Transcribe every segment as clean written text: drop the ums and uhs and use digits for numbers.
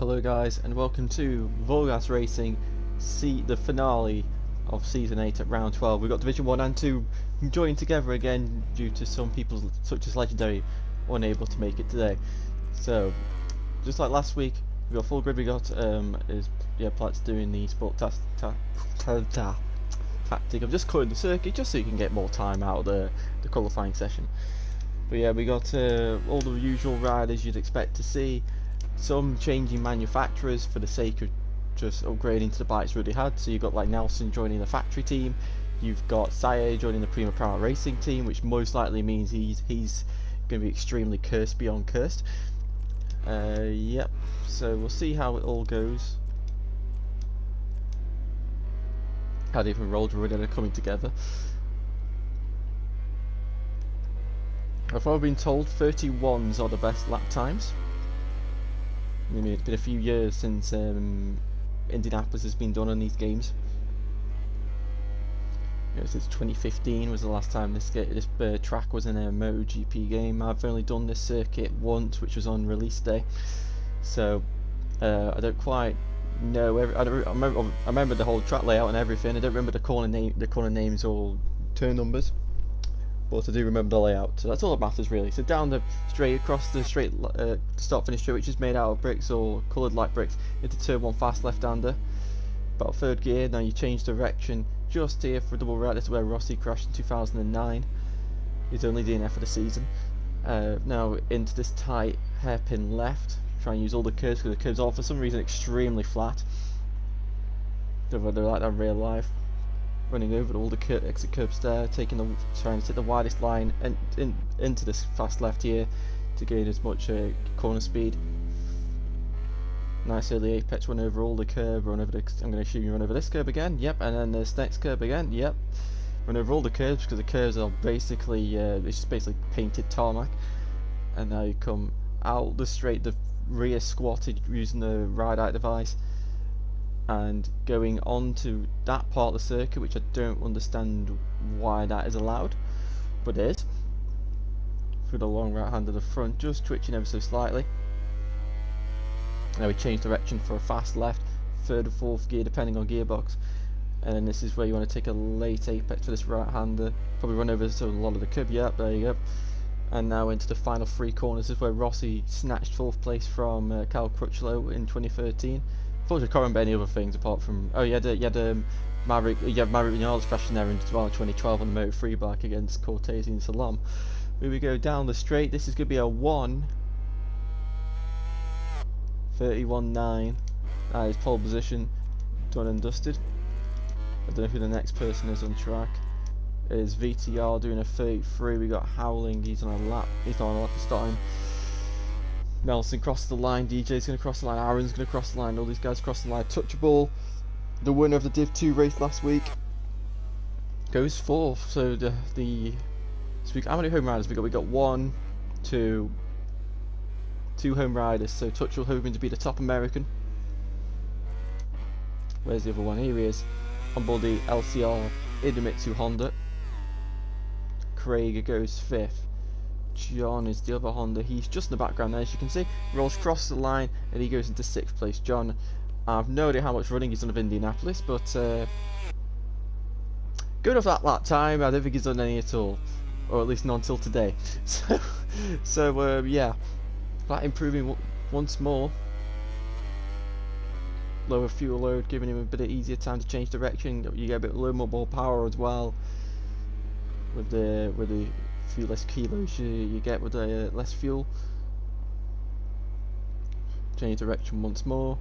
Hello guys and welcome to VollGazzRacing, the finale of Season 8 at Round 12. We've got Division 1 and 2 joining together again due to some people such as Legendary unable to make it today. So, just like last week, we got full grid, we got Platts doing the sport tactic of just cutting the circuit just so you can get more time out of the qualifying session. But yeah, we got all the usual riders you'd expect to see. Some changing manufacturers for the sake of just upgrading to the bikes we already had. So you've got like Nelson joining the factory team, you've got Saye joining the Prima Racing team, which most likely means he's going to be extremely cursed beyond cursed. Yep, so we'll see how it all goes. How different roles are coming together. I've been told 31s are the best lap times. I mean, it's been a few years since Indianapolis has been done on these games. Since 2015 was the last time this track was in a MotoGP game. I've only done this circuit once, which was on release day, so I don't quite know. I remember the whole track layout and everything. I don't remember the corner names or turn numbers, but I do remember the layout, so that's all that matters really. So down the straight, across the straight start finish straight, which is made out of bricks or coloured like bricks, into turn 1 fast left-hander, about third gear. Now you change direction just here for a double right. This is where Rossi crashed in 2009. He's only DNF for the season. Now into this tight hairpin left, try and use all the curves because the curves are for some reason extremely flat. Don't know whether they're like that in real life. Running over all the exit curbs there, trying to take the widest line and into this fast left here to gain as much corner speed. Nice early apex run over all the curb, I'm going to assume you run over this curb again, yep, and then this next curb again, yep. Run over all the curbs because the curves are basically, it's just basically painted tarmac. And now you come out the straight, the rear squatted using the ride-out device, and going on to that part of the circuit, which I don't understand why that is allowed, but it is. Through the long right hand of the front, just twitching ever so slightly. Now we change direction for a fast left, third or fourth gear depending on gearbox, and then this is where you want to take a late apex for this right hander, probably run over to a lot of the curb, yep, there you go. And now into the final 3 corners. This is where Rossi snatched 4th place from Cal Crutchlow in 2013. Unfortunately, I can't remember any other things apart from, oh, you had Maverick Vinales crashing there in 2012 on the Moto3 bike against Cortese and Salam. Here we go down the straight. This is going to be a 1:31.9. That is pole position, done and dusted. I don't know who the next person is on track. It is VTR doing a 33. We got Howling. He's on a lap. He's not on a lap this time. Nelson crossed the line, DJ's going to cross the line, Aaron's going to cross the line, all these guys cross the line. Touchable, the winner of the Div 2 race last week, goes 4th. So how many home riders we got? We got 1, 2 home riders. So Touchable hoping to be the top American. Where's the other one? Here he is, on board the LCR Idemitsu Honda. Craig goes 5th. John is the other Honda. He's just in the background there, as you can see. Rolls across the line and he goes into 6th place. John, I have no idea how much running he's done of Indianapolis, but good off that time. I don't think he's done any at all, or at least not until today. So yeah, that improving once more. Lower fuel load, giving him a bit of easier time to change direction. You get a little more power as well with the few less kilos you get with less fuel. Change direction once more.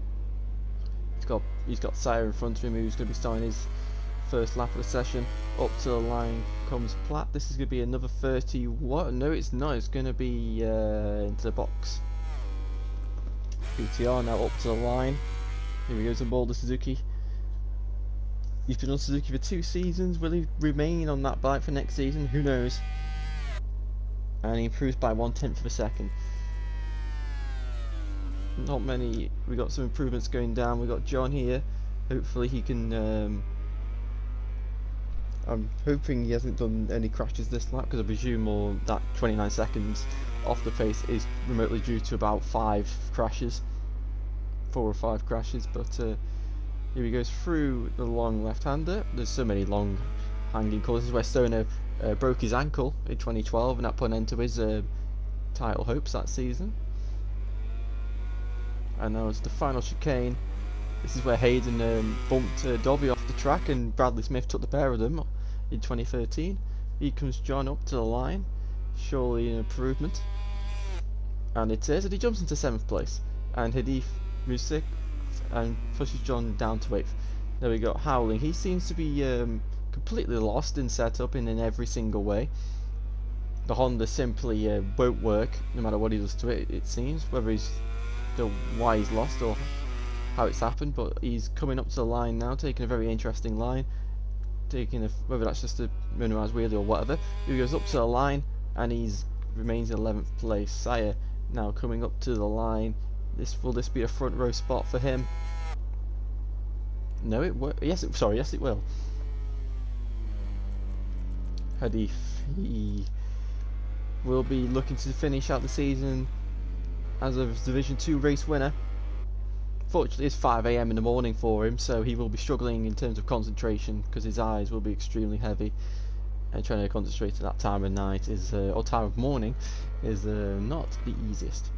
He's got Sire in front of him, who's going to be starting his first lap of the session. Up to the line comes Platt. This is going to be another 30. What? No, it's not. It's going to be into the box. BTR now up to the line. Here he goes on board the Suzuki. He's been on Suzuki for 2 seasons. Will he remain on that bike for next season? Who knows? And he improves by 1/10 of a second. Not many. We got some improvements going down. We got John here. Hopefully he can. I'm hoping he hasn't done any crashes this lap, because I presume all that 29 seconds off the pace is remotely due to about 5 crashes. 4 or 5 crashes, but here he goes through the long left-hander. There's so many long hanging calls. This is where Stoner broke his ankle in 2012, and that put an end to his title hopes that season. And now it's the final chicane. This is where Hayden bumped Dobby off the track, and Bradley Smith took the pair of them in 2013. Here comes John up to the line, surely an improvement. And it is, and he jumps into 7th place. And Hadith moves 6th and pushes John down to 8th. There we go, Howling. He seems to be completely lost in setup in every single way. The Honda simply won't work no matter what he does to it, it seems, whether he's why he's lost or how it's happened. But he's coming up to the line now, taking a very interesting line, taking whether that's just a minimised wheelie or whatever. He goes up to the line and he's remains in 11th place. Sire now coming up to the line. Will this be a front row spot for him? No, it will. Yes, it will. Hadith, he will be looking to finish out the season as a Division 2 race winner. Fortunately, it's 5 AM in the morning for him, so he will be struggling in terms of concentration because his eyes will be extremely heavy, and trying to concentrate at that time of night is, or time of morning, is not the easiest.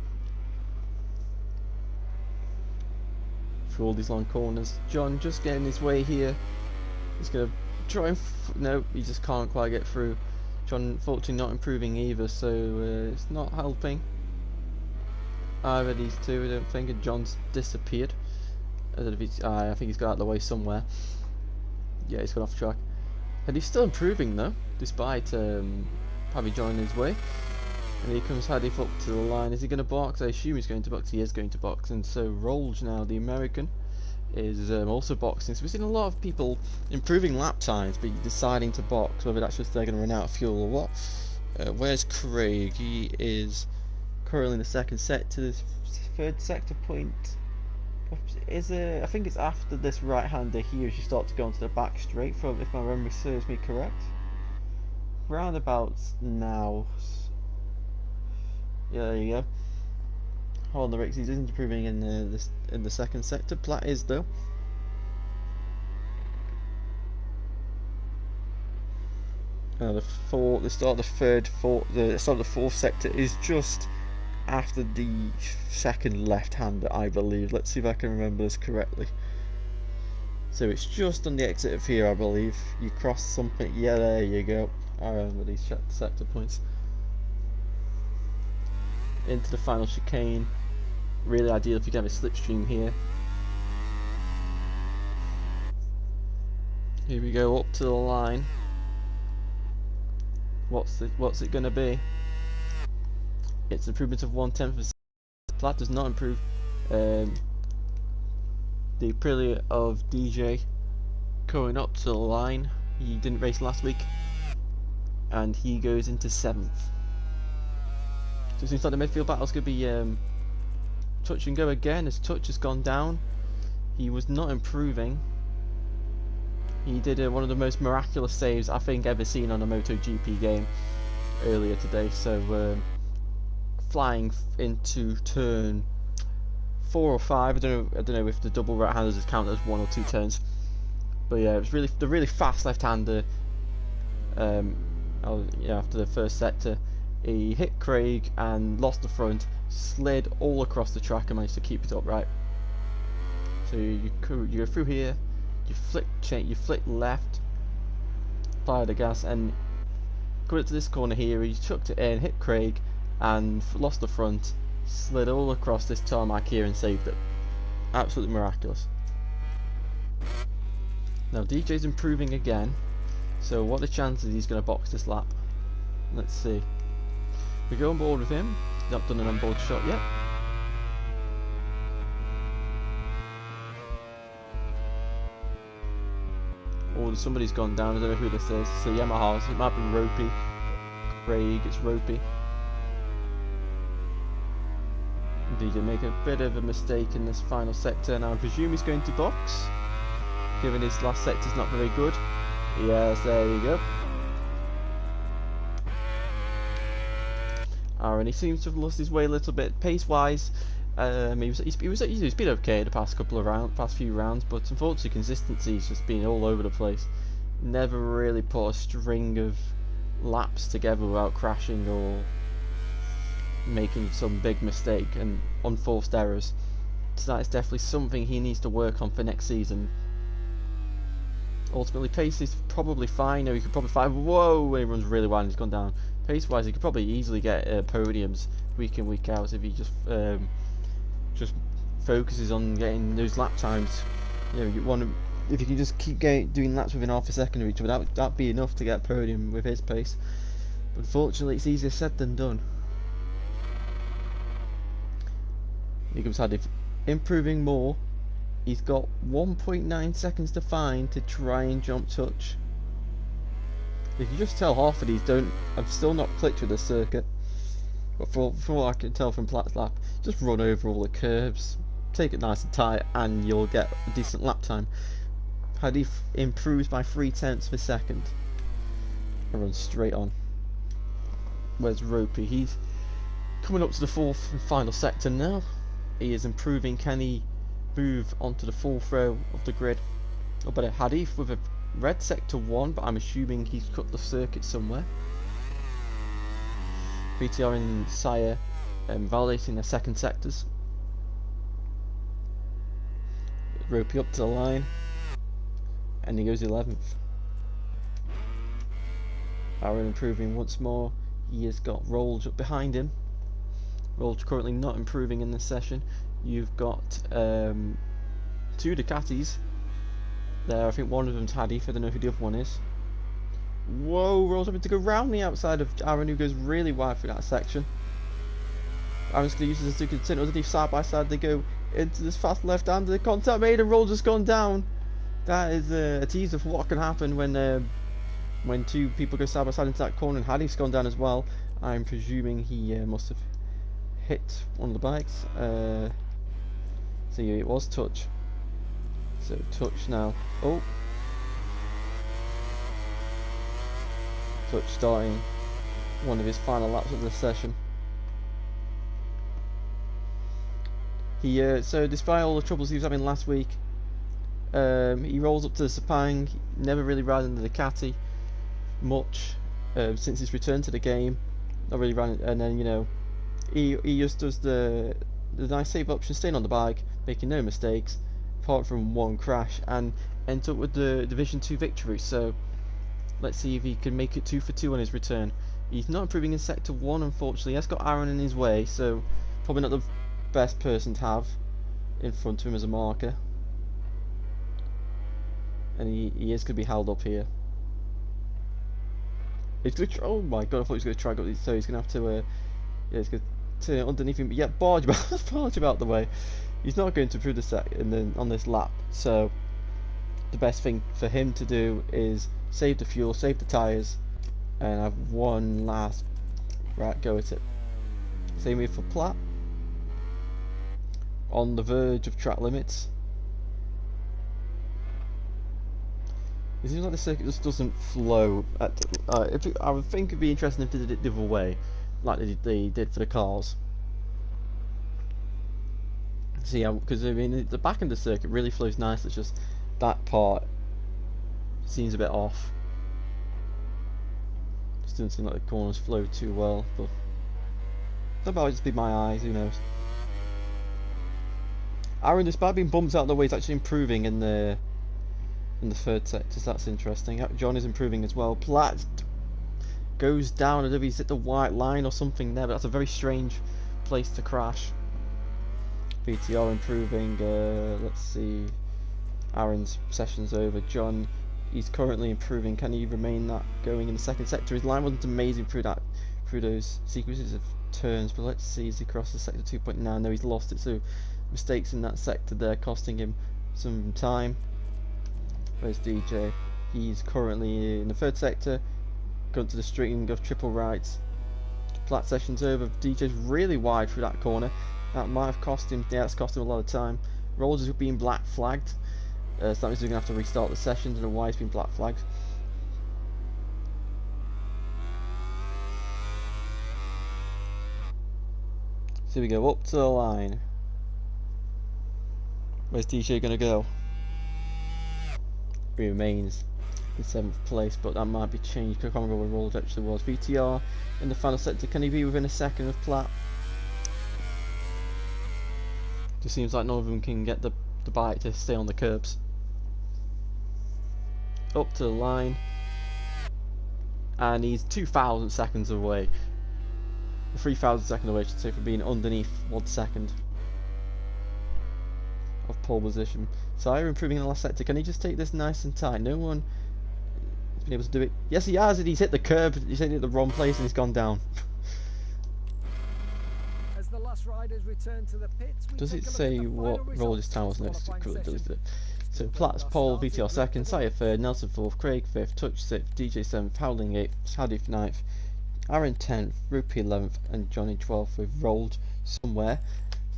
Through all these long corners, John just getting his way here. He's going to try and no, he just can't quite get through. John unfortunately not improving either, so it's not helping either these two, I don't think. And John's disappeared. I don't know if he's, I think he's got out of the way somewhere. Yeah, he's got off track. And he's still improving though, despite having John in his way. And here comes Hadif up to the line. Is he going to box? I assume he's going to box. He is going to box. And so Rolge now, the American, is also boxing. So we've seen a lot of people improving lap times, but deciding to box, whether that's just they're going to run out of fuel or what. Where's Craig? He is currently in the 2nd sector. This 3rd sector point is I think it's after this right-hander here as you start to go onto the back straight, from if my memory serves me correct. Roundabouts now. Yeah, there you go. Hold on, the Ricks, he's improving in the 2nd sector. Platt is though. The start of the 4th sector is just after the 2nd left-hander, I believe. Let's see if I can remember this correctly. So it's just on the exit of here, I believe. You cross something. Yeah, there you go. I remember these sector points. Into the final chicane. Really ideal if you can have a slipstream here. Here we go, up to the line. What's it going to be? It's an improvement of 1/10. Platt does not improve. The Aprilia of DJ going up to the line. He didn't race last week, and he goes into 7th. So it seems like the midfield battle's going to be touch and go again. His touch has gone down. He was not improving. He did one of the most miraculous saves I think ever seen on a MotoGP game earlier today. So flying into turn 4 or 5. I don't know if the double right-handers is counted as 1 or 2 turns. But yeah, it was the really fast left-hander. Yeah, after the 1st sector. He hit Craig and lost the front, slid all across the track and managed to keep it upright. So you go through here, you flick left, apply the gas, and coming up to this corner here, he chucked it in, hit Craig, and lost the front, slid all across this tarmac here and saved it. Absolutely miraculous. Now DJ's improving again, so what are the chances he's going to box this lap? Let's see. We go on board with him. He's not done an onboard shot yet. Oh, somebody's gone down. I don't know who this is. So Yamaha's. It might be Ropey. Craig. It's Ropey. DJ make a bit of a mistake in this final sector. Now I presume he's going to box, given his last sector's not very good. Yes, there you go. And he seems to have lost his way a little bit pace-wise. He's been okay the past few rounds, but unfortunately consistency's just been all over the place. Never really put a string of laps together without crashing or making some big mistake and unforced errors. So that is definitely something he needs to work on for next season. Ultimately, pace is probably fine. Or he could probably find. Whoa! He runs really wide and he's gone down. Pace-wise, he could probably easily get podiums week in, week out if he just focuses on getting those lap times. You know, if you can just keep doing laps within half a second of each other, that'd be enough to get a podium with his pace. But unfortunately, it's easier said than done. Here comes Hadif, improving more. He's got 1.9 seconds to find to try and jump touch. You can just tell half of these have still not clicked with the circuit. But from what I can tell from Platt's lap, just run over all the curbs, take it nice and tight, and you'll get a decent lap time. Hadif improves by 0.3 of a second. And runs straight on. Where's Ropey? He's coming up to the fourth and final sector now. He is improving. Can he move onto the fourth row of the grid? Or better, Hadif with a red sector 1, but I'm assuming he's cut the circuit somewhere. VTR and Sire validating their second sectors. Ropey up to the line, and he goes 11th. Aaron improving once more. He has got Rolls up behind him. Rolls currently not improving in this session. You've got 2 Ducatis there. I think one of them's Hadif. I don't know who the other one is. Whoa, Rolls having to go round the outside of Aaron, who goes really wide through that section. Aaron's going to use this to continue underneath side by side. They go into this fast left hand. The contact made and Rolls has gone down. That is a teaser for what can happen when 2 people go side by side into that corner, and Hadif's gone down as well. I'm presuming he must have hit one of the bikes. So yeah, it was touch. So touch now. Oh, touch starting one of his final laps of the session. He so despite all the troubles he was having last week, he rolls up to the Sepang. Never really riding the Ducati much since his return to the game. Not really ran, and then he just does the nice save option, staying on the bike, making no mistakes apart from one crash, and ends up with the Division 2 victory. So let's see if he can make it 2 for 2 on his return. He's not improving in Sector 1, unfortunately. He has got Aaron in his way, so probably not the best person to have in front of him as a marker. And he is going to be held up here. He's going to try, oh my god, I thought he was going to try, so he's going to have to, yeah, he's going to turn it underneath him, but yeah, barge about the way. He's not going to improve the set on this lap, so the best thing for him to do is save the fuel, save the tyres, and have one last go at it. Same way for Platt, on the verge of track limits. It seems like the circuit just doesn't flow. I would think it'd be interesting if they did it the other way, like they did for the cars. See, because I mean the back end of the circuit really flows nicely. It's just that part seems a bit off. Just doesn't seem like the corners flow too well, but that might just be my eyes. Who knows? Aaron, despite being bumped out of the way, is actually improving in the third sector. So that's interesting. John is improving as well. Platt goes down. I don't know if he's hit the white line or something there, but that's a very strange place to crash. VTR improving. Let's see. Aaron's session's over. John, he's currently improving. Can he remain that going in the second sector? His line wasn't amazing through those sequences of turns, but let's see as he crosses sector 2.9. No, he's lost it. So mistakes in that sector there costing him some time. Where's DJ? He's currently in the third sector, going to the string of triple rights. Platt session's over. DJ's really wide through that corner. That might have cost him. Yeah, that's cost him a lot of time. Rolls is being black flagged. So that means we're going to have to restart the session. I don't know why it's been black flagged. So we go up to the line. Where's DJ gonna go? He remains in 7th place, but that might be changed. I can't remember where Rolled actually was. VTR in the final sector. Can he be within a second of Platt? Just seems like none of them can get the bike to stay on the curbs. Up to the line, and he's 2,000 seconds away. 3,000 seconds away, I should say, from being underneath 1 second of pole position. Sire improving in the last sector. Can he just take this nice and tight? No one has been able to do it. Yes, he has, and he's hit the curb. He's hit it the wrong place, and he's gone down. As the last riders return to the pits, does it say what roll this time was next? It could have deleted it. So Platt's pole, VTR second, Sire third, Nelson fourth, Craig fifth, Touch sixth, DJ seventh, Howling eighth, Hadif ninth, Aaron 10th, Rupee 11th, and Johnny 12th. We've rolled somewhere.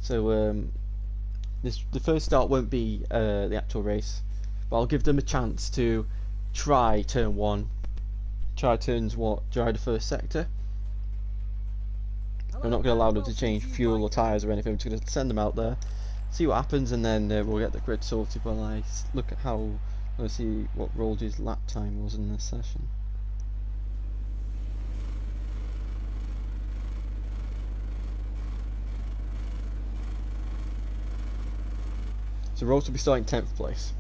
So the first start won't be the actual race, but I'll give them a chance to try turn 1, try the first sector. I'm not going to allow them to change fuel or tyres or anything. I'm just going to send them out there, see what happens, and then we'll get the grid sorted while I look at how, let's see what Roll's lap time was in this session. So Rolls will be starting 10th place.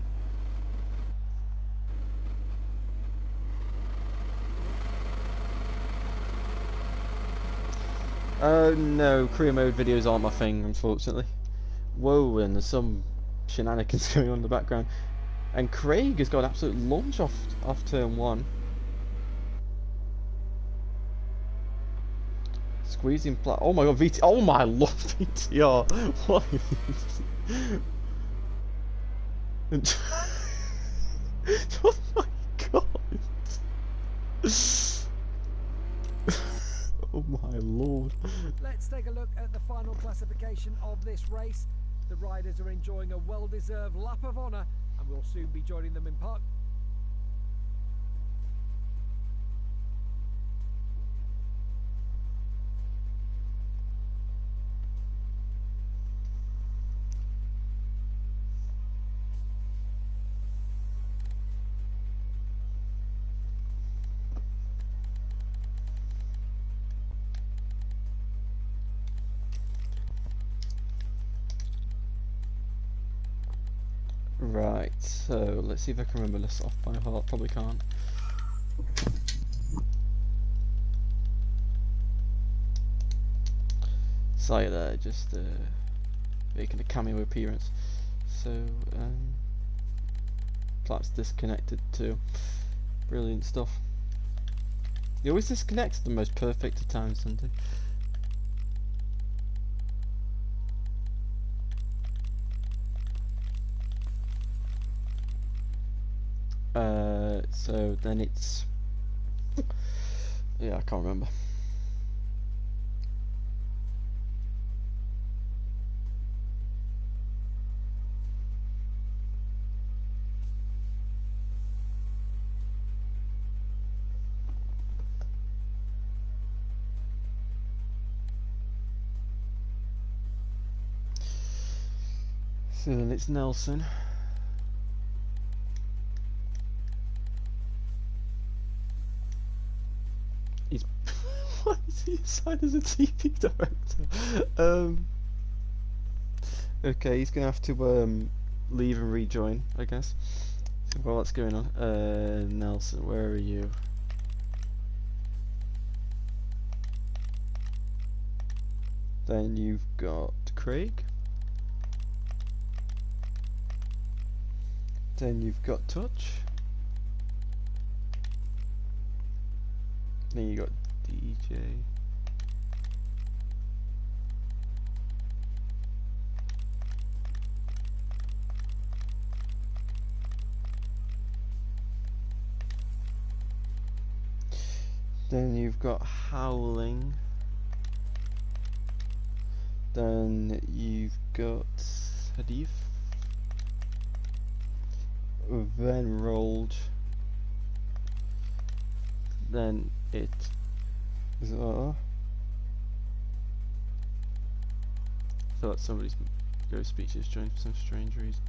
No, career mode videos aren't my thing, unfortunately. Whoa, and there's some shenanigans going on in the background. And Craig has got an absolute launch off turn 1. Squeezing Platt. Oh my god, VT. Oh my lord, VTR. What? Oh my god. Oh my lord. Let's take a look at the final classification of this race. The riders are enjoying a well-deserved lap of honour, and we'll soon be joining them in park. Right, so let's see if I can remember this off by heart. Probably can't. Sire there, just making a cameo appearance. So Platt's disconnected too. Brilliant stuff. He always disconnects at the most perfect of times, doesn't he? So then it's, yeah, I can't remember. So then it's Nelson. He's why is he assigned as a TV director? Okay, he's gonna have to leave and rejoin, I guess. So while that's going on, Nelson, where are you? Then you've got Craig. Then you've got Touch. Then you got DJ. Then you've got Howling. Then you've got Hadif. Then Rolled. Then it is so that's somebody's Go speeches joined for some strange reason.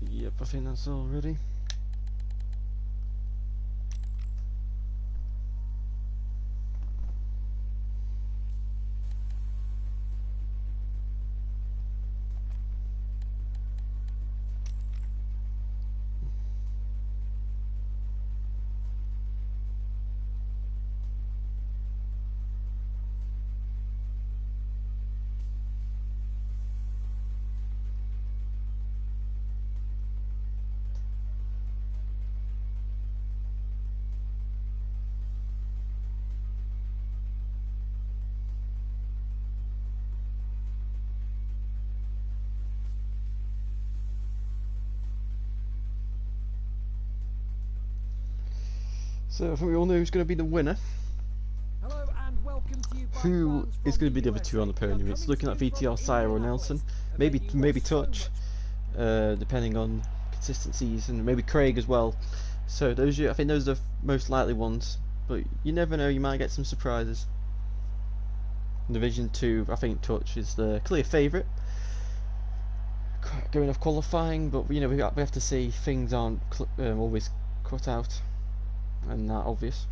Yep, I think that's all ready. So I think we all know who's going to be the winner. Hello and welcome to you, Who is going to be the other two on the podium? It's looking at VTR, Sire or Nelson. Maybe Touch, depending on consistencies, and maybe Craig as well. So those I think those are the most likely ones. But you never know, you might get some surprises. In Division 2, I think Touch is the clear favourite. Going off qualifying, but you know we have to see, things aren't always cut out and that obvious.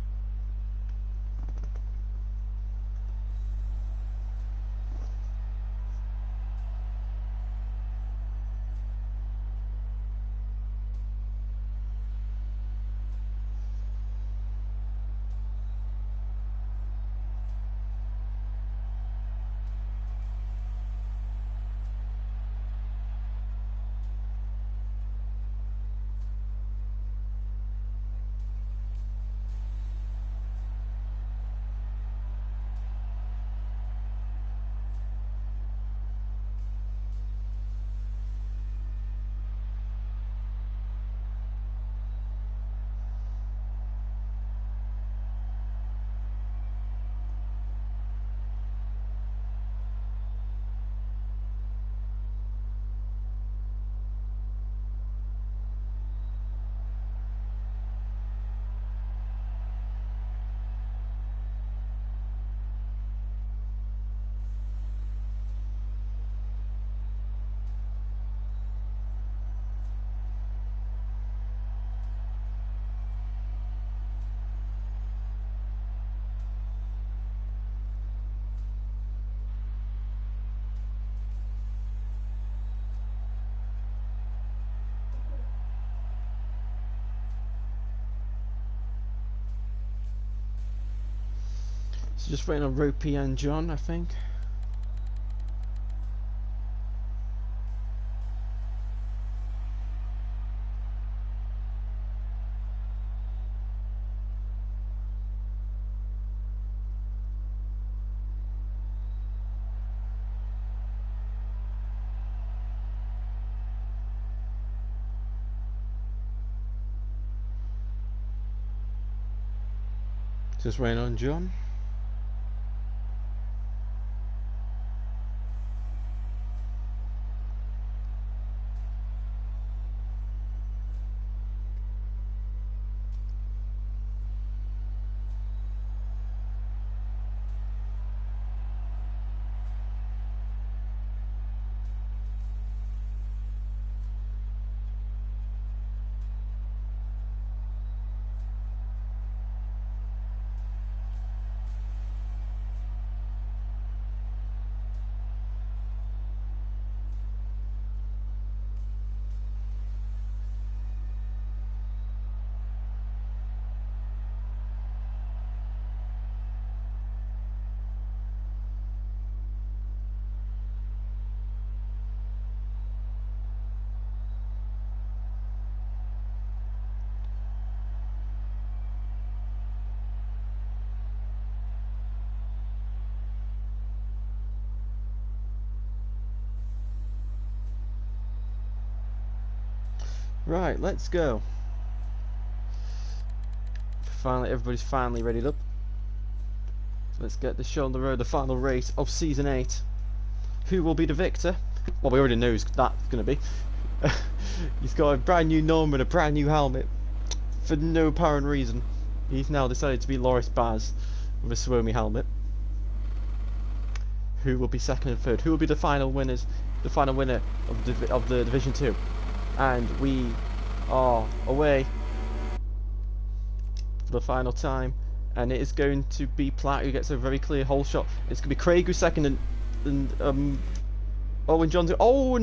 So just waiting on Ropey and John, I think. Just waiting on John. Right, let's go. Finally, everybody's finally readied up. Let's get the show on the road, the final race of Season 8. Who will be the victor? Well, we already know who that's going to be. He's got a brand new number and a brand new helmet. For no apparent reason. He's now decided to be Loris Baz with a Suomi helmet. Who will be second and third? Who will be the final winners? The final winner of the Division 2? And we are away for the final time, and it is going to be Platt who gets a very clear hole shot. It's going to be Craig who's second, and John's. Oh.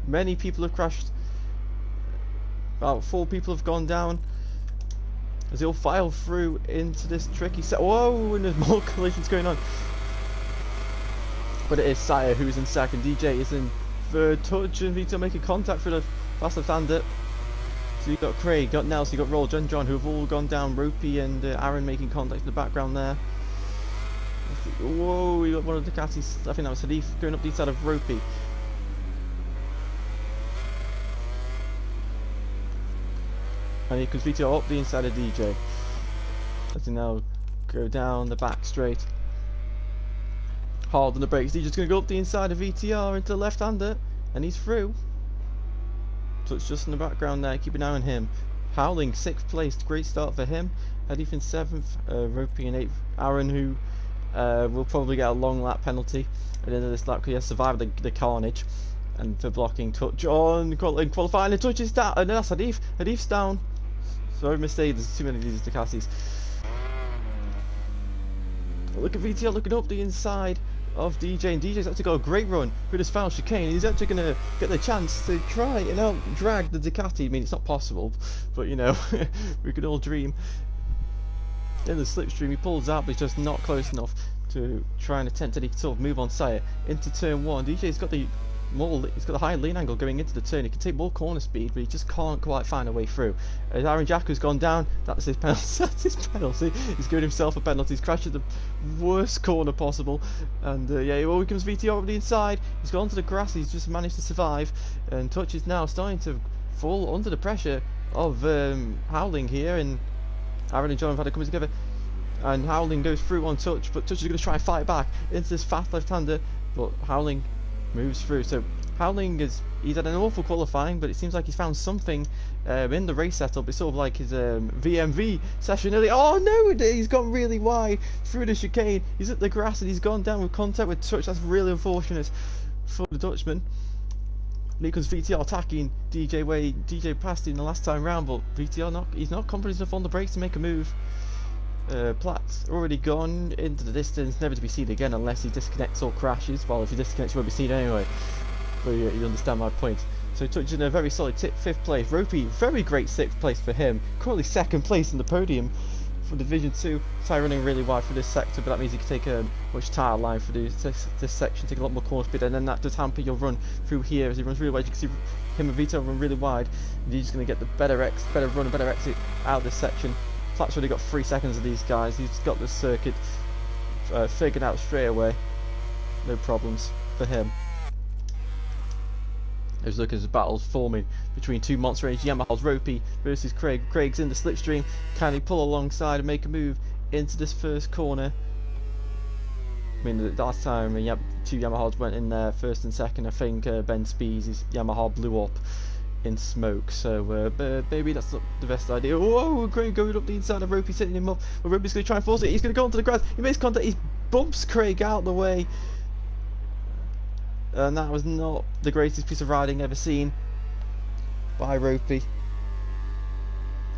Many people have crashed. About 4 people have gone down as they all file through into this tricky set. Whoa, and there's more collisions going on. But it is Sire who's in second. DJ is in third. Touch and Vito making contact for the fast left-hander. So you've got Craig, got Nelson, you've got Roll, John, who have all gone down. Ropey and Aaron making contact in the background there. Whoa, you got one of the Ducatis. I think that was Hadif going up the side of Ropey. And here comes Vito up the inside of DJ. As he now go down the back straight. Hard on the brakes. DJ's going to go up the inside of VTR into the left-hander, and he's through. So it's just in the background there. Keep an eye on him. Howling 6th place. Great start for him. Hadif in 7th. Ropey in 8th. Aaron, who will probably get a long lap penalty at the end of this lap because he has survived the carnage. And for blocking Touch on qualifying, and Touch is down. And that's Hadif. Hadif's down. Sorry, mistake. There's too many of these Ducatis. Look at VTR looking up the inside of DJ, and DJ's actually got a great run through this final chicane. He's actually going to get the chance to try and out drag the Ducati. I mean, it's not possible, but you know, we could all dream. In the slipstream, he pulls out, but he's just not close enough to try and attempt any sort of move on Sire into turn 1. DJ's got the he's got a high lean angle going into the turn. He can take more corner speed, but he just can't quite find a way through. As Aaron Jacko's gone down, that's his penalty. That's his penalty. He's giving himself a penalty. He's crashed at the worst corner possible. And yeah, here comes VTR over the inside. He's gone to the grass. He's just managed to survive. And Touch is now starting to fall under the pressure of Howling here. And Aaron and John have had to come together. And Howling goes through on Touch, but Touch is going to try and fight back into this fast left-hander. But Howling moves through. So Howling he's had an awful qualifying, but it seems like he's found something in the race setup. It's sort of like his VMV session earlier. Oh no, he's gone really wide through the chicane. He's at the grass and he's gone down with contact with Touch. That's really unfortunate for the Dutchman. Here comes VTR attacking DJ Way. DJ passed him the last time round, but VTR he's not confident enough on the brakes to make a move. Platt's already gone into the distance, never to be seen again unless he disconnects or crashes. Well, if he disconnects, he won't be seen anyway. But you understand my point. So Touch in a very solid 5th place. Ropey, very great 6th place for him. Currently 2nd place in the podium for Division 2. Ty running really wide for this sector, but that means he can take a much tighter line for this section, take a lot more corner speed, and then that does hamper your run through here as he runs really wide. You can see him and Vito run really wide, and he's just going to get the better run and better exit out of this section. Platt's already got 3 seconds of these guys. He's got the circuit figured out straight away. No problems for him. There's looking as battles forming between 2 Monster Energy Yamahas. Ropey versus Craig. Craig's in the slipstream. Can he pull alongside and make a move into this first corner? I mean, the last time 2 Yamahas went in there, 1st and 2nd, I think Ben Spees' Yamaha blew up in smoke, so maybe that's not the best idea. Whoa, Craig going up the inside of Ropey, setting him up. Well, Ropey's going to try and force it. He's going to go onto the grass. He makes contact. He bumps Craig out of the way. And that was not the greatest piece of riding ever seen by Ropey.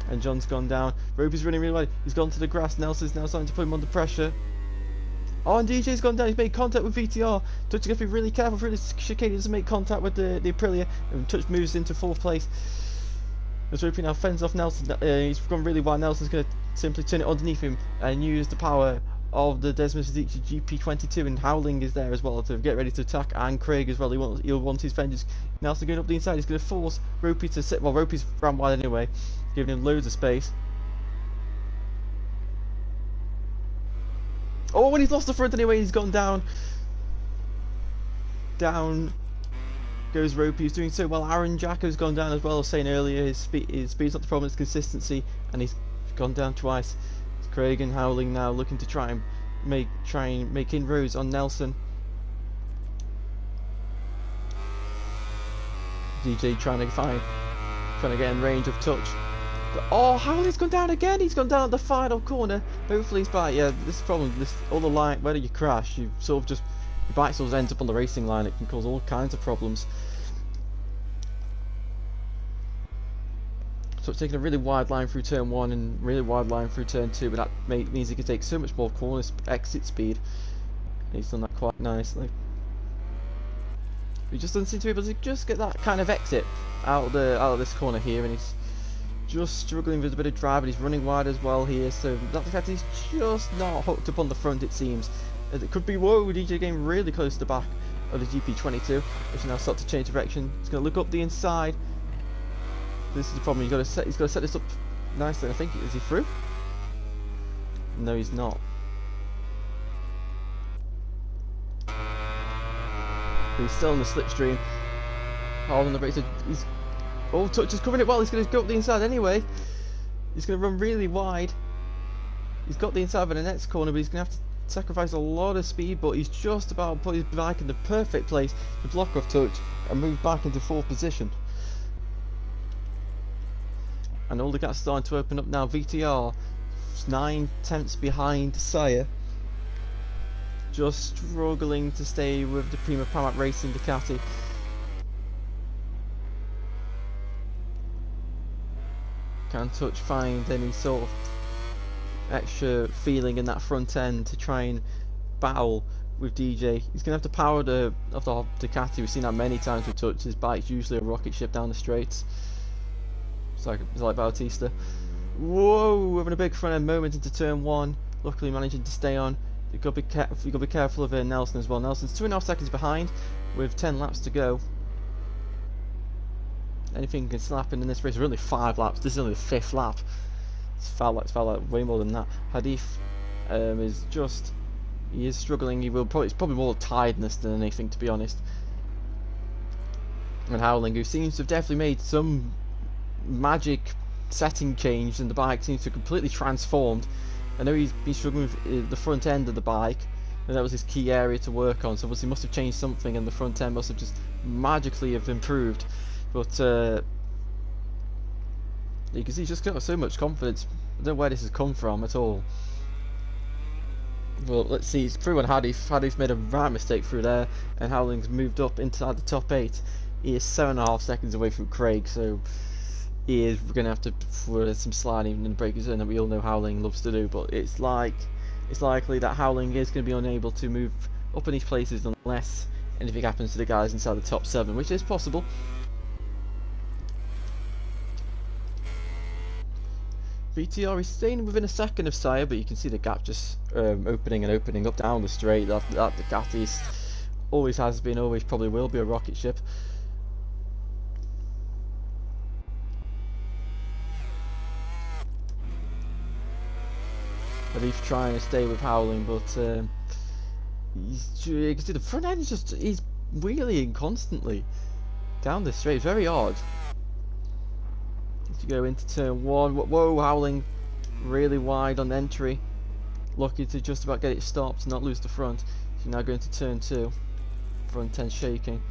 And John's gone down. Ropey's running really wide. He's gone to the grass. Nelson's now starting to put him under pressure. Oh, and DJ's gone down. He's made contact with VTR. Touch is going to be really careful through this chicane. He doesn't make contact with the Aprilia. And Touch moves into 4th place. As Ropey now fends off Nelson. He's gone really wide. Nelson's going to simply turn it underneath him and use the power of the Desmond Suzuki GP22. And Howling is there as well to get ready to attack. And Craig as well. He'll want his fenders. Nelson going up the inside. He's going to force Ropey to sit. Well, Ropey's ran wide anyway, giving him loads of space. Oh, when he's lost the front anyway, he's gone down. Down goes Ropey, who's doing so well. Aaron Jacko's gone down as well. I was saying earlier, his speed's not the problem, it's consistency, and he's gone down twice. It's Craig and Howling now looking to try and make inroads on Nelson. DJ trying to find trying to get in range of touch. But, oh, Howley's gone down again. He's gone down at the final corner. Hopefully he's back. Yeah, this problem, all the line, whether you crash, you sort of just, your bike sort of ends up on the racing line. It can cause all kinds of problems. So it's taking a really wide line through turn 1 and really wide line through turn 2, but that means he can take so much more corner exit speed. And he's done that quite nicely. He just doesn't seem to be able to just get that kind of exit out of this corner here, and he's just struggling with a bit of drive, and he's running wide as well here. So that's the fact he's just not hooked up on the front, it seems. As it could be, whoa, DJ getting really close to the back of the GP22, which now starts to change direction. He's going to look up the inside. This is the problem. He's got to set this up nicely. I think, is he through? No, he's not. He's still in the slipstream. Holding the brakes. He's Touch is covering it well. He's going to go up the inside anyway. He's going to run really wide. He's got the inside of the next corner, but he's going to have to sacrifice a lot of speed. But he's just about to put his bike in the perfect place to block off Touch and move back into 4th position. And all the gaps starting to open up now. VTR 9/10 behind Sire, just struggling to stay with the Prima Pramac Racing Ducati. Can Touch find any sort of extra feeling in that front end to try and battle with DJ? He's going to have to power the Ducati. We've seen that many times with Touch. His bike's usually a rocket ship down the straights. It's like Bautista. Whoa, having a big front end moment into turn 1. Luckily managing to stay on. You've got to be careful of Nelson as well. Nelson's 2.5 seconds behind with 10 laps to go. Anything can still happen in this race. Really 5 laps. This is only the 5th lap. It's felt like way more than that. Hadif is just, he is struggling. It's probably more tiredness than anything, to be honest. And Howling, who seems to have definitely made some magic setting change, and the bike seems to have completely transformed. I know he's been struggling with the front end of the bike, and that was his key area to work on, so obviously he must have changed something, and the front end must have just magically have improved. But you can see he's just got so much confidence. I don't know where this has come from at all. Well, let's see, it's through on Hadif. Hadif's made a right mistake through there, and Howling's moved up inside the top 8. He is 7.5 seconds away from Craig, so he is going to have to throw some sliding and break his own that we all know Howling loves to do. But it's likely that Howling is going to be unable to move up in these places unless anything happens to the guys inside the top 7, which is possible. VTR is staying within a second of Sire, but you can see the gap just opening and opening up down the straight. That Ducati always has been, always probably will be a rocket ship. But he's trying to stay with Howling, but you can see the front end is just, he's wheeling constantly down the straight. It's very odd. As you go into turn 1, whoa, Howling really wide on entry, lucky to just about get it stopped, not lose the front. So you now go into turn 2, front end shaking.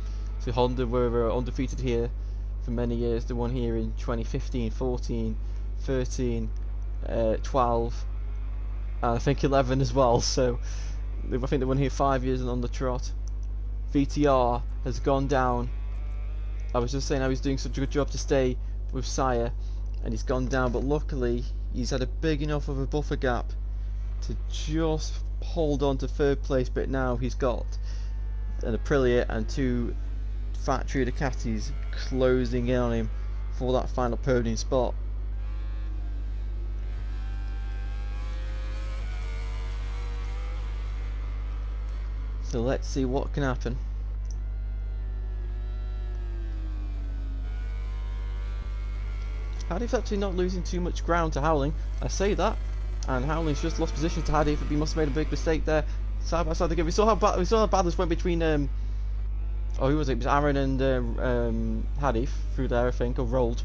So Honda were undefeated here for many years. They won here in 2015, 14, 13, 12. I think 11 as well, so I think they won here 5 years and on the trot. VTR has gone down. I was just saying how he's doing such a good job to stay with Sire, and he's gone down, but luckily he's had a big enough of a buffer gap to just hold on to 3rd place. But now he's got an Aprilia and 2 factory Ducatis closing in on him for that final podium spot. So let's see what can happen. Hadif's actually not losing too much ground to Howling. I say that, and Howling's just lost position to Hadif. He must have made a big mistake there. Side by side together. We saw how bad this went between who was it? It was Aaron and Hadif through there, I think, or rolled.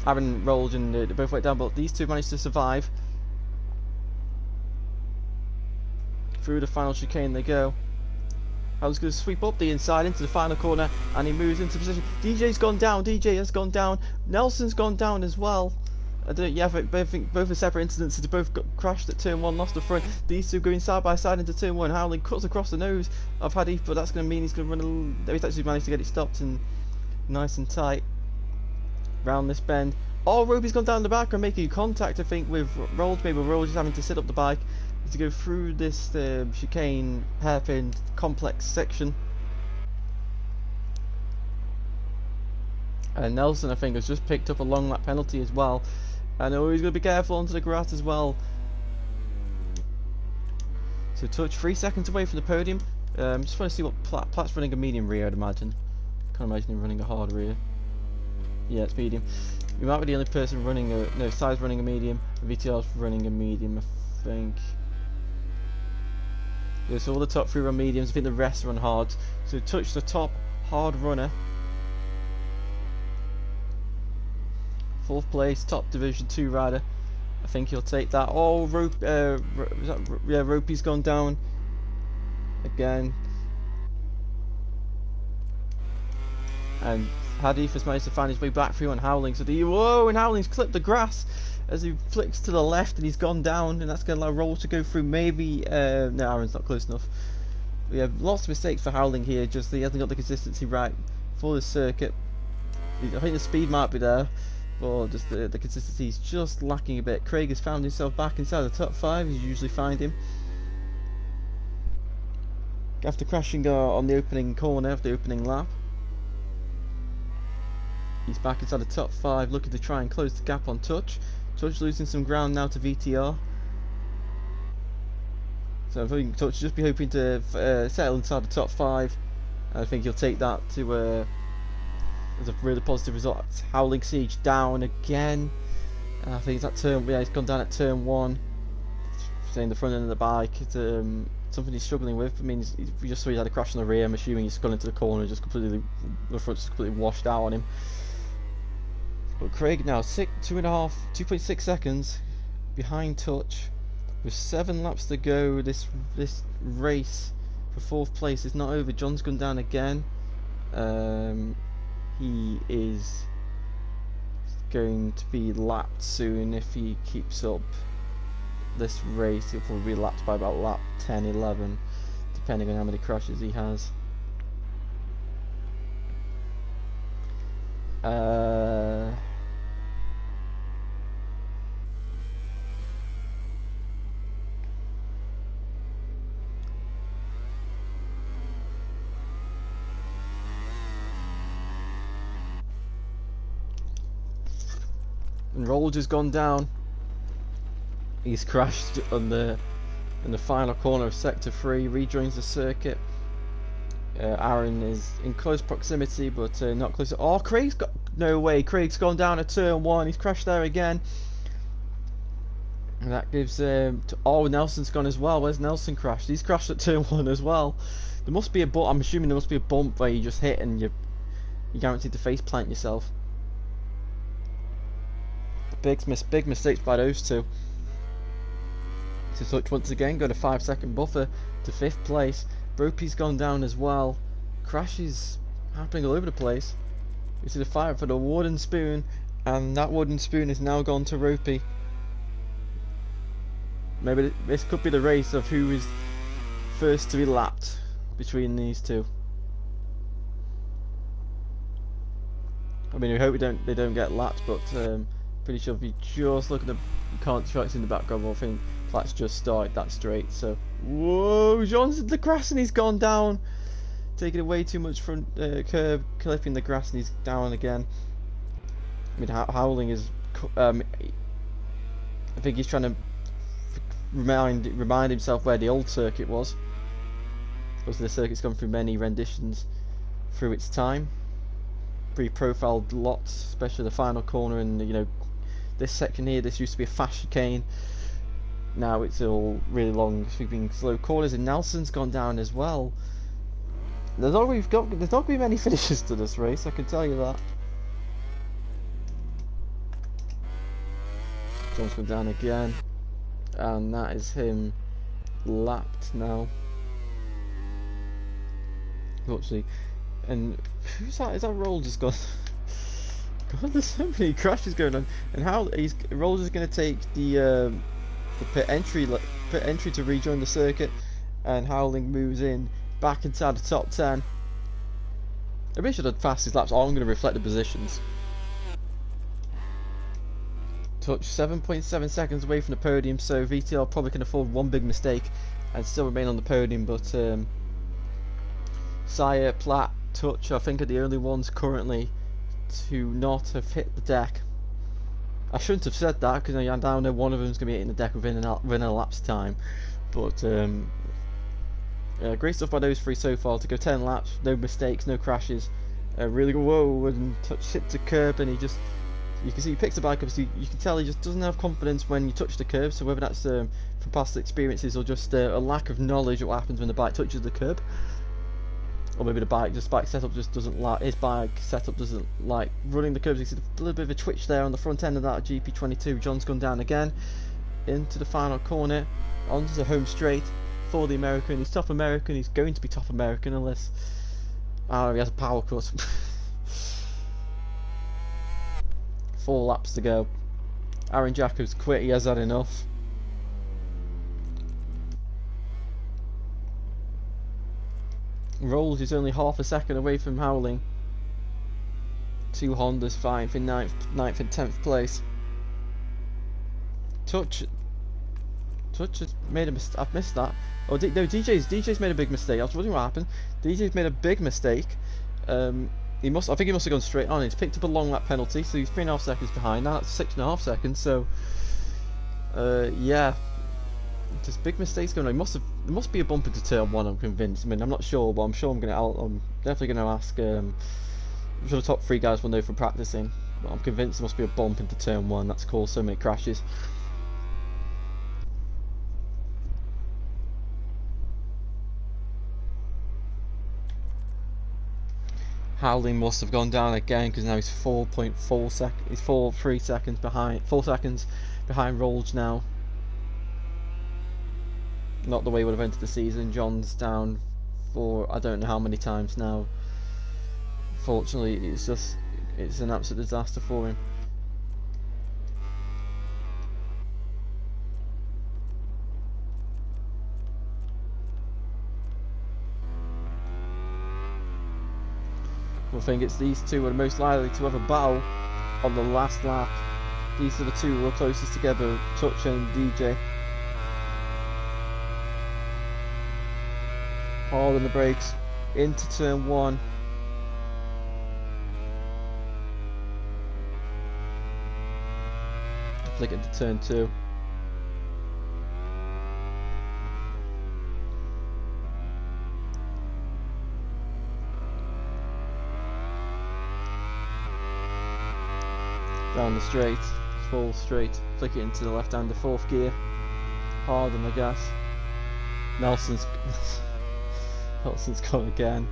Aaron rolled and they both went down, but these two managed to survive. Through the final chicane they go. Howling's going to sweep up the inside into the final corner, and he moves into position. DJ's gone down. DJ has gone down. Nelson's gone down as well. I don't. Yeah, I think both are separate incidents. They both got crashed at turn 1, lost the front. These two going side by side into turn 1. Howling cuts across the nose of Hadif, but that's going to mean he's going to run a little. He's actually managed to get it stopped and nice and tight round this bend. Oh, Roby's gone down the back and making contact, I think, with Rolls. Maybe Rolls just having to sit up the bike to go through this chicane, hairpin, complex section. And Nelson, I think, has just picked up a long lap penalty as well. And oh, he's going to be careful onto the grass as well. So touch 3 seconds away from the podium. Just want to see what Platt's running a medium rear, I'd imagine. Can't imagine him running a hard rear. Yeah, it's medium. We might be the only person running a... No, Si's running a medium. VTR's running a medium, I think. Yeah, so all the top 3 run mediums. I think the rest run hards. So touch the top hard runner. 4th place, top Division 2 rider. I think he'll take that. Oh, Ropey's gone down again. And Hadif has managed to find his way back through on Howling. So whoa, and Howling's clipped the grass as he flicks to the left, and he's gone down, and that's going to allow Rolls to go through. Maybe no, Aaron's not close enough. We have lots of mistakes for Howling here. Just he hasn't got the consistency right for the circuit. I think the speed might be there, but just the consistency is just lacking a bit. Craig has found himself back inside the top 5. As you usually find him after crashing on the opening corner of the opening lap. He's back inside the top 5, looking to try and close the gap on Touch. Touch losing some ground now to VTR. So I think Touch just be hoping to settle inside the top 5. I think he'll take that to as a really positive result. Howling Siege down again. I think it's at turn. Yeah, he's gone down at turn 1. Saying the front end of the bike. It's something he's struggling with. I mean, we just saw he had a crash on the rear. I'm assuming he's gone into the corner, just completely the front just completely washed out on him. But Craig now 2.6 seconds behind Touch, with 7 laps to go. This race for 4th place is not over. John's gone down again. He is going to be lapped soon if he keeps up this race. He'll probably be lapped by about lap 10, 11, depending on how many crashes he has. And Rolls has gone down. He's crashed on in the final corner of Sector 3, rejoins the circuit. Aaron is in close proximity, but not close. Oh, Craig's got... No way, Craig's gone down at turn 1. He's crashed there again. And that gives... oh, Nelson's gone as well. Where's Nelson crashed? He's crashed at turn 1 as well. There must be a bump. I'm assuming there must be a bump where you just hit and you're guaranteed to face plant yourself. Big mistakes by those two. To Touch once again, got a 5-second buffer to 5th place. Ropey's gone down as well. Crashes happening all over the place. We see the fight for the wooden spoon, and that wooden spoon is now gone to Ropey. Maybe this could be the race of who is first to be lapped between these two. I mean, we hope they don't get lapped, but pretty sure if you just look at the contracts in the background, I think Platt's just started that straight. So, whoa, John's in the grass and he's gone down, taking away too much front curb, clipping the grass, and he's down again. I mean, Howling is, I think he's trying to remind himself where the old circuit was. Because the circuit's gone through many renditions through its time. Pre-profiled lots, especially the final corner, and you know, this section here. This used to be a fast chicane. Now it's all really long, sweeping, slow corners, and Nelson's gone down as well. There's not going to be many finishes to this race, I can tell you that. John's gone down again, and that is him lapped now. unfortunately. And who's that? Is that Roll just gone? God, there's so many crashes going on. And how Rolls is going to take the pit entry to rejoin the circuit, and Howling moves in back inside the top 10. I really should have fastest laps. I'm going to reflect the positions. Touch 7.7 seconds away from the podium, so VTL probably can afford one big mistake and still remain on the podium. But Sire, Platt, Touch, I think are the only ones currently to not have hit the deck. I shouldn't have said that because I now know one of them is going to be hitting the deck within a lap's time. But great stuff by those three so far to go 10 laps, no mistakes, no crashes. Really good. Whoa, and Touch hit the curb, and you can see he picks the bike up, so you can tell he just doesn't have confidence when you touch the curb. So whether that's from past experiences or just a lack of knowledge of what happens when the bike touches the curb. Or maybe the bike setup just doesn't like, his bike setup doesn't like running the curbs. You see a little bit of a twitch there on the front end of that GP22. John's gone down again into the final corner, onto the home straight for the American. He's top American. He's going to be top American unless he has a power cut. 4 laps to go. Aaron Jacobs quit. He has had enough. Rolls is only half a second away from Howling. 2 Hondas fighting for 9th and 10th place. Touch has made a mistake. I've missed that. Oh, no, DJ's made a big mistake. I was wondering what happened. DJ's made a big mistake. I think he must have gone straight on. He's picked up a long lap penalty, so he's 3.5 seconds behind. Now that's 6.5 seconds. So, yeah. Just big mistakes going on. There must be a bump into turn 1. I'm convinced. I mean, I'm not sure, but I'm sure I'm definitely gonna ask. I'm sure the top 3 guys will know from practicing. But I'm convinced there must be a bump into turn 1. That's caused so many crashes. Howling must have gone down again because now he's 4.4 seconds. He's 3 seconds behind. 4 seconds behind Rolls now. Not the way he would have entered the season. John's down for I don't know how many times now. Fortunately, it's an absolute disaster for him. I think it's these two are the most likely to have a battle on the last lap. These are the two who are closest together, Touch and DJ. Hard on the brakes into turn 1. Flick into turn 2. Down the straight, full straight, flick it into the left hand, the 4th gear. Hard on the gas. Nelson's gone again.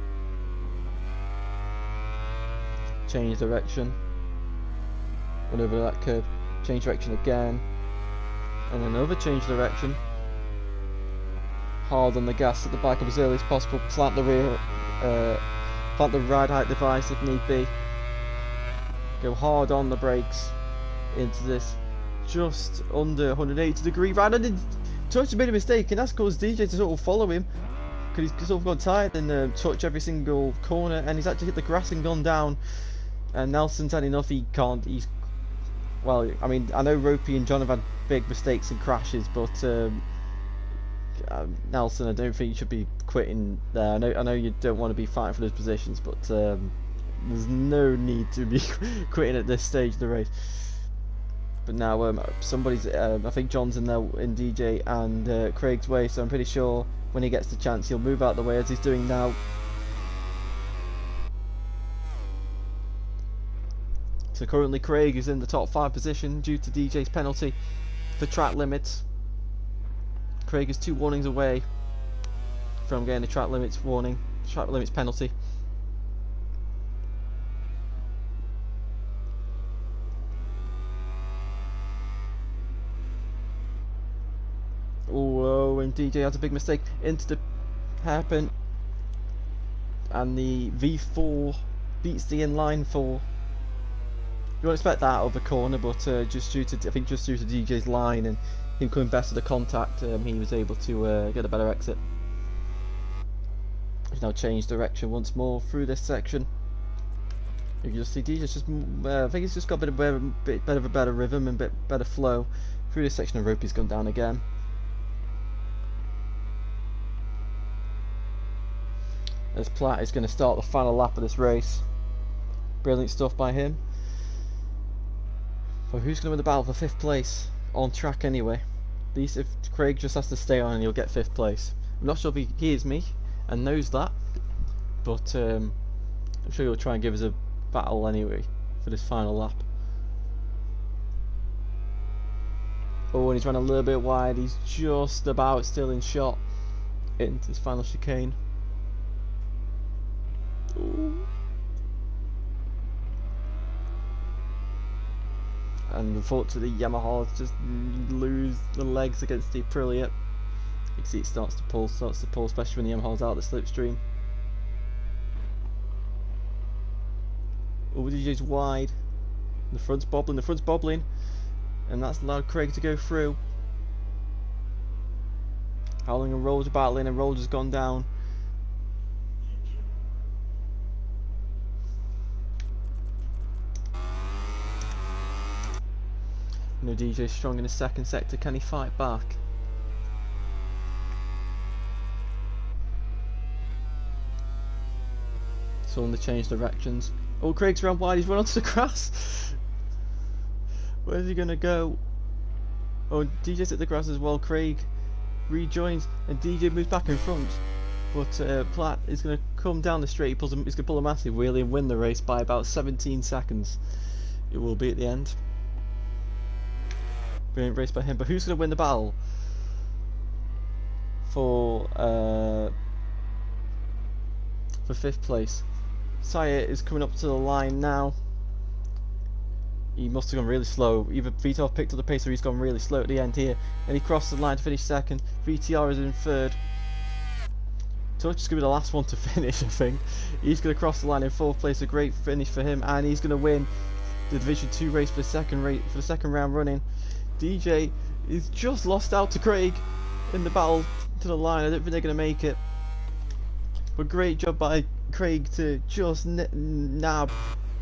Change direction. Went over that curve. Change direction again. And another change direction. Hard on the gas, set the bike up as early as possible. Plant the ride height device if need be. Go hard on the brakes into this just under 180 degree ride. I did Touch made a mistake, and that's caused DJ to sort of follow him. Because he's sort of gone tired and Touch every single corner, and he's actually hit the grass and gone down. And Nelson's had enough. Well, I mean, I know Ropey and John have had big mistakes and crashes, but Nelson, I don't think you should be quitting there. I know you don't want to be fighting for those positions, but there's no need to be quitting at this stage of the race. But now somebody's, I think John's in DJ and Craig's way, so I'm pretty sure when he gets the chance he'll move out the way as he's doing now. So currently Craig is in the top 5 position due to DJ's penalty for track limits. Craig is 2 warnings away from getting a track limits penalty. Oh, and DJ has a big mistake into the hairpin. and the V4 beats the inline 4. You won't expect that out of the corner, but just due to DJ's line and him coming best to the contact, he was able to get a better exit. He's now changed direction once more through this section. You can just see DJ's just, I think he's just got a bit of a better rhythm and a bit better flow through this section of rope. He's gone down again. As Platt is going to start the final lap of this race. Brilliant stuff by him. So who's going to win the battle for 5th place? On track anyway. At least if Craig just has to stay on, he'll get 5th place. I'm not sure if he hears me and knows that, but I'm sure he'll try and give us a battle anyway for this final lap. Oh, and he's run a little bit wide. He's just about still in shot into his final chicane. Ooh. And unfortunately Yamaha just lose the legs against the Aprilia. You can see it starts to pull, especially when the Yamaha's out of the slipstream. Oh, DJ's wide. The front's bobbling, and that's allowed Craig to go through. Howling and Rolls are battling, and Rolls has gone down. No, DJ's strong in the second sector. Can he fight back? So they change directions. Oh, Craig's around wide. He's run onto the grass. Where's he gonna go? Oh, DJ's at the grass as well. Craig rejoins, and DJ moves back in front. But Platt is gonna come down the straight. He's gonna pull a massive wheelie and win the race by about 17 seconds. It will be at the end. Brilliant race by him, but who's going to win the battle for 5th place? Sayed is coming up to the line now. He must have gone really slow. Either VTR picked up the pace or he's gone really slow at the end here, and he crossed the line to finish 2nd. VTR is in 3rd. Touch is going to be the last one to finish, I think. He's going to cross the line in 4th place. A great finish for him, and he's going to win the Division 2 race for the second round running. DJ is just lost out to Craig in the battle to the line. I don't think they're going to make it. But great job by Craig to just nab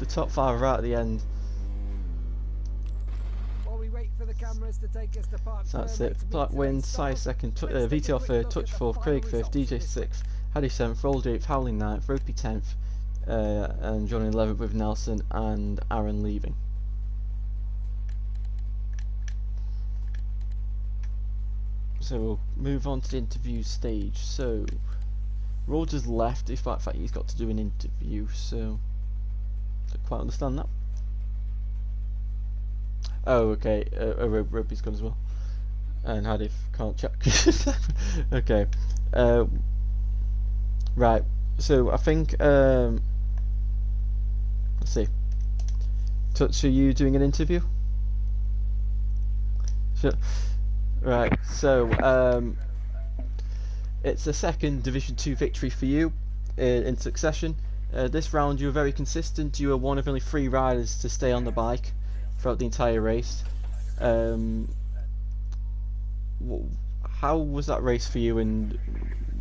the top 5 right at the end. While we wait for the cameras to take us to Park, so that's it. Platt wins, Sayed 2nd, VTR 3rd, Touch 4th, Craig 5th, DJ 6th, Hadi 7th, Rolls 8th, Howling 9th, Ropey 10th, and John 11th with Nelson and Aaron leaving. So we'll move on to the interview stage. So Rogers left, despite the fact he's got to do an interview, so I don't quite understand that. Oh, okay, Ropey's gone as well. And Hadif can't check. Okay. Right, so I think, let's see. Touch, are you doing an interview? Sure. Right, so it's the 2nd Division 2 victory for you in succession. This round you were very consistent. You were one of only 3 riders to stay on the bike throughout the entire race. How was that race for you, and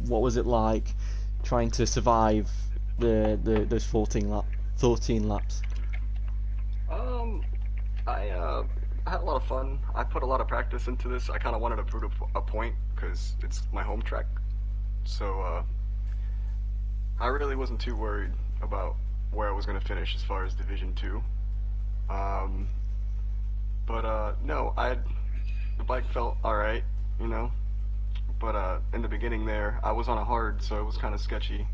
what was it like trying to survive those 14 laps? I had a lot of fun. I put a lot of practice into this. I kind of wanted to prove a point because it's my home track. So I really wasn't too worried about where I was going to finish as far as Division 2. No, the bike felt alright, you know. But in the beginning there, I was on a hard, so it was kind of sketchy,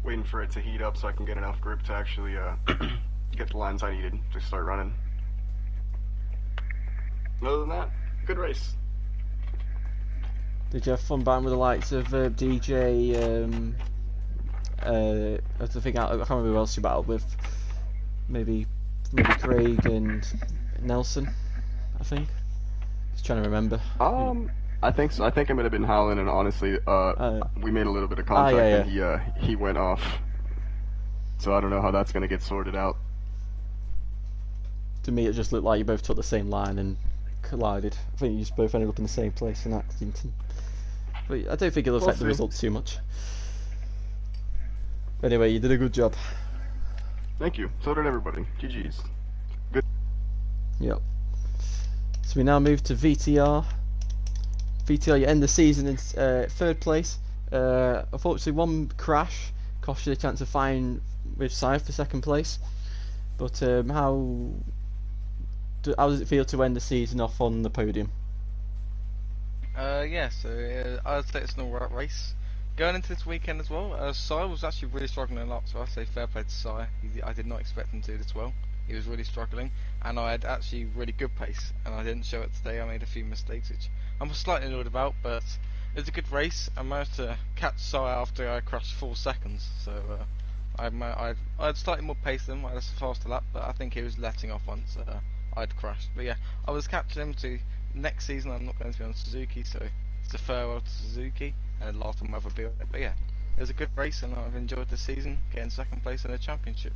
waiting for it to heat up so I can get enough grip to actually get the lines I needed to start running. Other than that, good race. Did you have fun battling with the likes of DJ? I can't remember who else you battled with. Maybe Craig and Nelson. I think. Just trying to remember. I think so. I think it might have been Howland, and honestly, we made a little bit of contact, and he went off. So I don't know how that's going to get sorted out. To me, it just looked like you both took the same line and collided. I think you just both ended up in the same place in accident. But I don't think it'll affect the results too much. Anyway, you did a good job. Thank you. So did everybody. GG's. Good. Yep. So we now move to VTR. VTR, you end the season in third place. Unfortunately, one crash cost you the chance of fighting with Sai for second place. But how does it feel to end the season off on the podium? Yeah, so I'd say it's an alright race. Going into this weekend as well, Sai was actually really struggling a lot, so I'd say fair play to Sai. I did not expect him to do this well. He was really struggling, and I had actually really good pace, and I didn't show it today. I made a few mistakes, which I'm slightly annoyed about, but it was a good race. I managed to catch Sai after I crashed 4 seconds, so I had slightly more pace than him. I had a faster lap, but I think he was letting off once I'd crashed. But yeah, I was catching him to next season. I'm not going to be on Suzuki, so it's a farewell to Suzuki, and last time I'll ever be on it. But yeah, it was a good race, and I've enjoyed the season, getting second place in the championship.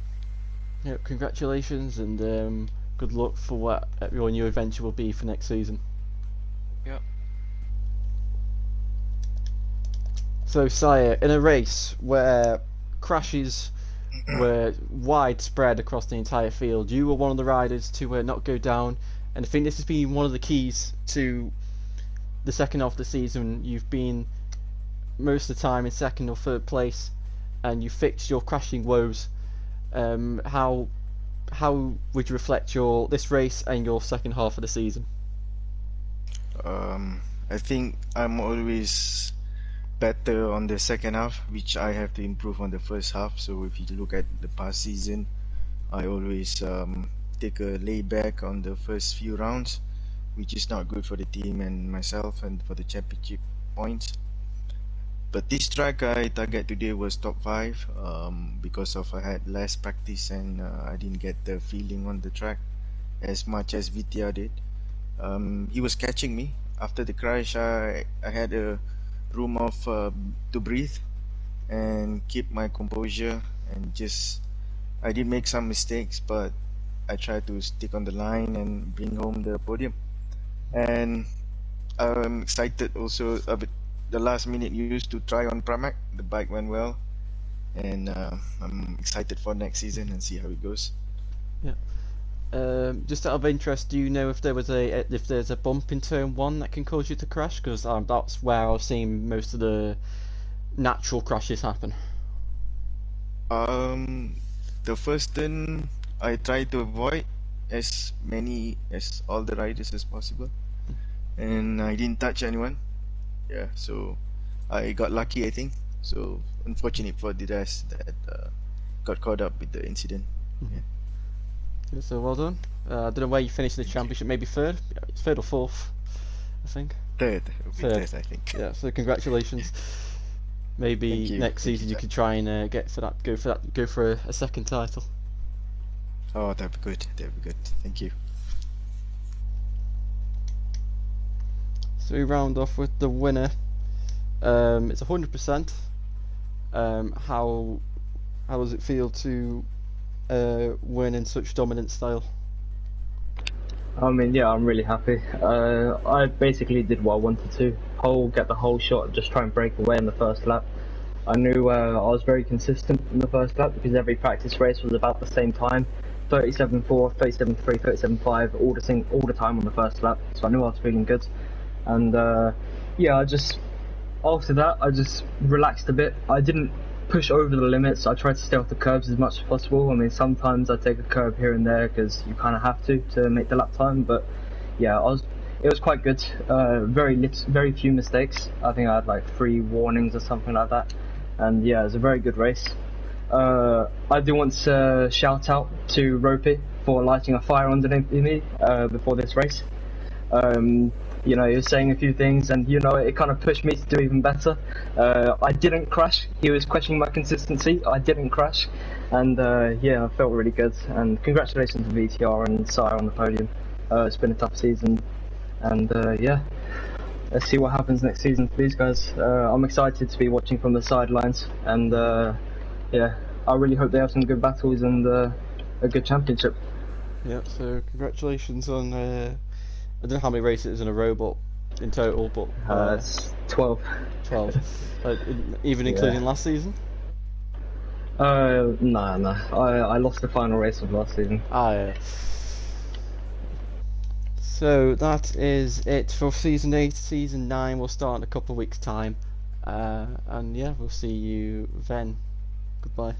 Yeah, congratulations, and good luck for what your new adventure will be for next season. Yep. So, Sire, in a race where crashes were widespread across the entire field, you were one of the riders to not go down, and I think this has been one of the keys to the second half of the season. You've been most of the time in second or third place, and you fixed your crashing woes. How would you reflect this race and your second half of the season? I think I'm always better on the second half, which I have to improve on the first half. So if you look at the past season, I always take a lay back on the first few rounds, which is not good for the team and myself and for the championship points. But this track I target today was top 5 because of I had less practice and I didn't get the feeling on the track as much as VTR did. He was catching me. After the crash, I had a room of to breathe and keep my composure, and I did make some mistakes, but I tried to stick on the line and bring home the podium. And I'm excited also about the last minute used to try on Pramac. The bike went well, and I'm excited for next season and see how it goes. Yeah. Just out of interest, do you know if there's a bump in turn 1 that can cause you to crash? Because that's where I've seen most of the natural crashes happen. The first turn I tried to avoid as many as all the riders as possible, and I didn't touch anyone. Yeah, so I got lucky, I think. So unfortunate for the rest that got caught up with the incident. Yeah. Yeah, so well done. I don't know where you finished in the championship. Maybe third or fourth, I think. Third, third, I think. Yeah. So congratulations. Maybe next season you could try and go for a second title. Oh, that'd be good. That'd be good. Thank you. So we round off with the winner. It's 100%. How does it feel to win in such dominant style? I mean, yeah, I'm really happy. I basically did what I wanted to. Get the whole shot, just try and break away in the first lap. I knew I was very consistent in the first lap because every practice race was about the same time. 37.4, 37.3, 37.5, all the time on the first lap. So I knew I was feeling good. And yeah, after that, I just relaxed a bit. I didn't push over the limits. I tried to stay off the curbs as much as possible. I mean, sometimes I take a curb here and there because you kind of have to make the lap time. But yeah, it was quite good. Very few mistakes. I think I had like 3 warnings or something like that. And yeah, it was a very good race. I do want to shout out to Ropey for lighting a fire underneath me before this race. You know, he was saying a few things, and you know, it kind of pushed me to do even better. I didn't crash. He was questioning my consistency. I didn't crash, and yeah, I felt really good. And congratulations to VTR and Sire on the podium. It's been a tough season, and yeah, let's see what happens next season for these guys. I'm excited to be watching from the sidelines, and yeah, I really hope they have some good battles and a good championship. Yep. So congratulations on. I don't know how many races in a row, but in total, but It's 12. 12. Even including last season. No. I lost the final race of last season. Ah, yeah. So that is it for season 8. Season 9 will start in a couple of weeks' time, and yeah, we'll see you then. Goodbye.